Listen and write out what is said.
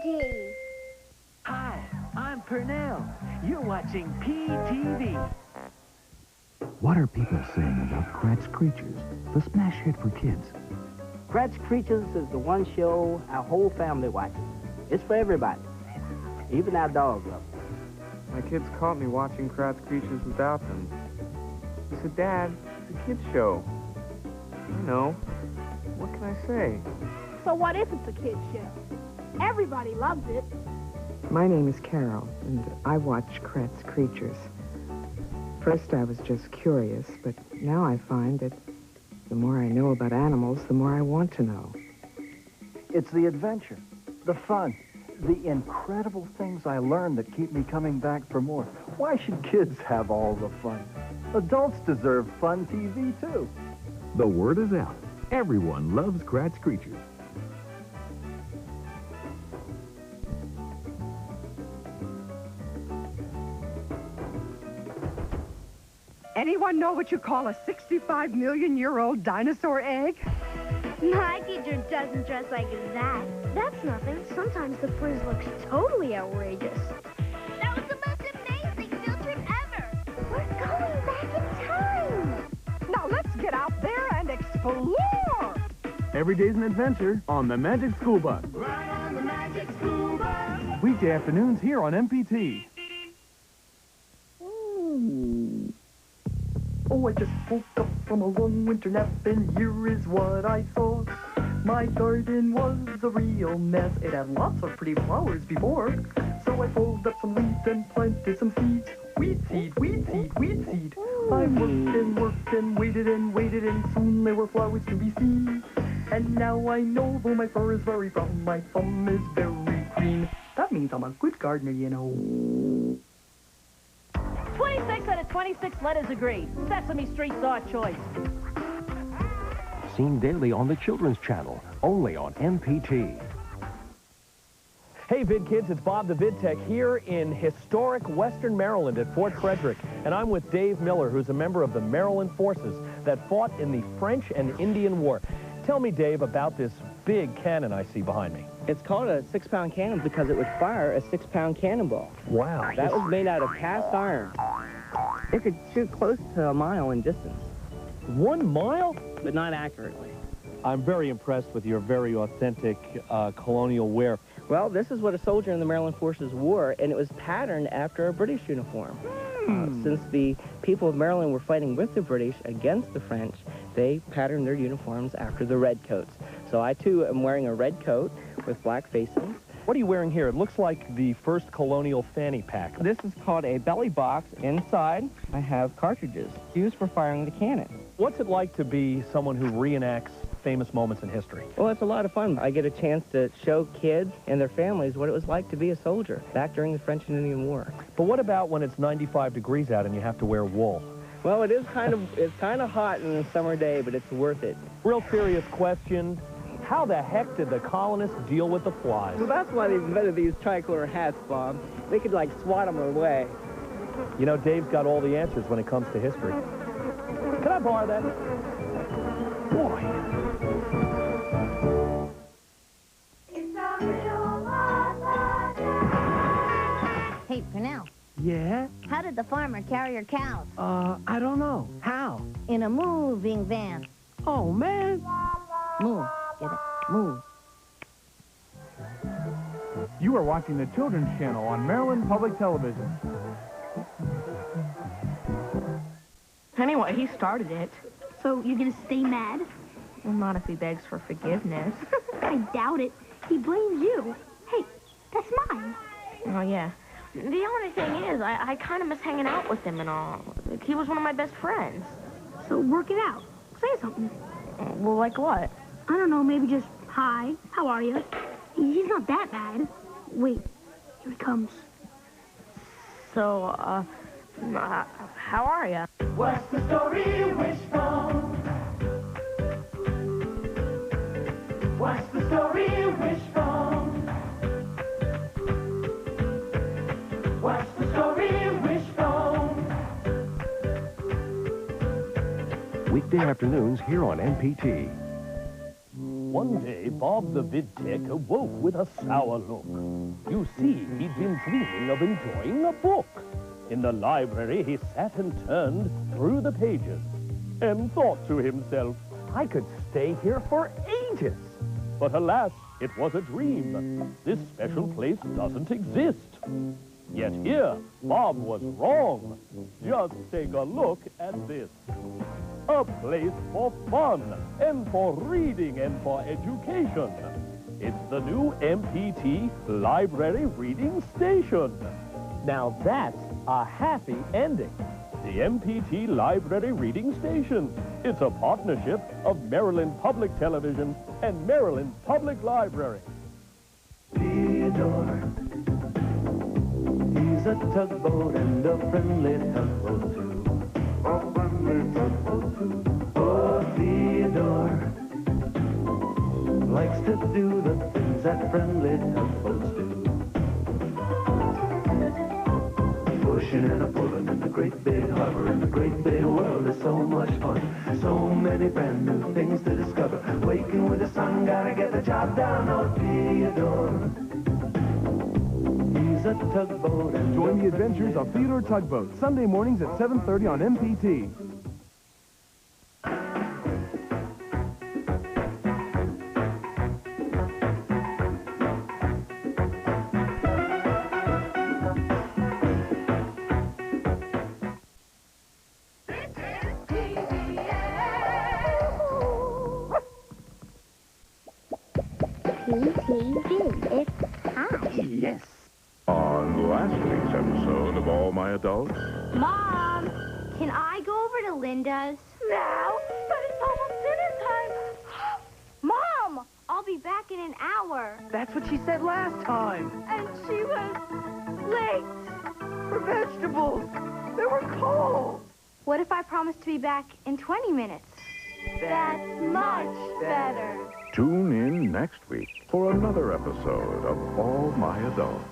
MPT. Hi, I'm Purnell. You're watching PTV. What are people saying about Kratz Creatures, the smash hit for kids? Kratz Creatures is the one show our whole family watches. It's for everybody. Even our dogs love it. My kids caught me watching Kratz Creatures without them. He said, Dad, it's a kid's show. I know. What can I say? So what if it's a kid's show? Everybody loves it. My name is Carol, and I watch Kratz Creatures. First, I was just curious, but now I find that the more I know about animals, the more I want to know. It's the adventure, the fun, the incredible things I learned that keep me coming back for more. Why should kids have all the fun? Adults deserve fun TV, too. The word is out. Everyone loves Kratz Creatures. Anyone know what you call a 65-million-year-old dinosaur egg? My teacher doesn't dress like that. That's nothing. Sometimes the frizz looks totally outrageous. That was the most amazing field trip ever. We're going back in time. Now let's get out there and explore. Every day's an adventure on the Magic School Bus. Right on the Magic School Bus. Weekday afternoons here on MPT. Oh, I just woke up from a long winter nap, and here is what I saw. My garden was a real mess. It had lots of pretty flowers before. So I pulled up some weeds and planted some seeds. Weed seed, weed seed, weed seed. I worked and waited and soon there were flowers to be seen. And now I know, though my fur is very brown, my thumb is very green. That means I'm a good gardener, you know. 26 out of 26 letters agree. Sesame Street's our choice. Seen daily on the Children's Channel, only on MPT. Hey, Vid Kids, it's Bob the Vid Tech here in historic Western Maryland at Fort Frederick. And I'm with Dave Miller, who's a member of the Maryland forces that fought in the French and Indian War. Tell me, Dave, about this big cannon I see behind me. It's called a 6-pound cannon because it would fire a 6-pound cannonball. Wow. That was made out of cast iron. It could shoot close to a mile in distance. 1 mile? But not accurately. I'm very impressed with your very authentic colonial wear. Well, this is what a soldier in the Maryland forces wore, and it was patterned after a British uniform. Since the people of Maryland were fighting with the British against the French, they patterned their uniforms after the red coats. So I, too, am wearing a red coat with black facings. What are you wearing here? It looks like the first colonial fanny pack. This is called a belly box. Inside, I have cartridges used for firing the cannon. What's it like to be someone who reenacts famous moments in history? Well, it's a lot of fun. I get a chance to show kids and their families what it was like to be a soldier back during the French and Indian War. But what about when it's 95 degrees out and you have to wear wool? Well, it's kind of hot in a summer day, but it's worth it. Real serious question. How the heck did the colonists deal with the flies? Well, that's why they invented these tricolor hats, Bob. They could, like, swat them away. You know, Dave's got all the answers when it comes to history. Can I borrow that? Boy. Hey, Purnell. Yeah? How did the farmer carry your cows? I don't know. How? In a moving van. Oh, man. Move. Get it? Move. You are watching the Children's Channel on Maryland Public Television. Anyway, he started it. So you're gonna stay mad? Well, not if he begs for forgiveness. I doubt it. He blames you. Hey, that's mine. Oh, yeah. The only thing is, I kind of miss hanging out with him and all. Like, he was one of my best friends. So work it out. Say something. Well, like what? I don't know, maybe just, hi, how are you? He's not that bad. Wait, here he comes. So, how are you? What's the story, Wishbone? What's the story, Wishbone? What's the story, Wishbone? Weekday afternoons here on MPT. One day, Bob the Vidtech awoke with a sour look. You see, he'd been dreaming of enjoying a book. In the library, he sat and turned through the pages and thought to himself, I could stay here for ages. But alas, it was a dream. This special place doesn't exist. Yet here, Bob was wrong. Just take a look at this. A place for fun, and for reading, and for education. It's the new MPT Library Reading Station. Now that's a happy ending. The MPT Library Reading Station. It's a partnership of Maryland Public Television and Maryland Public Library. Theodore, he's a tugboat and a friendly tugboat too. A friendly tugboat too. Oh, Theodore likes to do the things that friendly tugboats do. Pushing and a pulling in the great big harbor, in the great big world is so much fun. So many brand new things to discover. Waking with the sun, gotta get the job done. Oh, Theodore, he's a tugboat. And join the adventures of Theodore Tugboat, Sunday mornings at 7:30 on MPT. It's hot. Yes. On last week's episode of All My Adults. Mom, can I go over to Linda's? Now? But it's almost dinner time. Mom, I'll be back in an hour. That's what she said last time. And she was late. For vegetables. They were cold. What if I promise to be back in 20 minutes? That's much better. Tune in next week for another episode of All My Adults.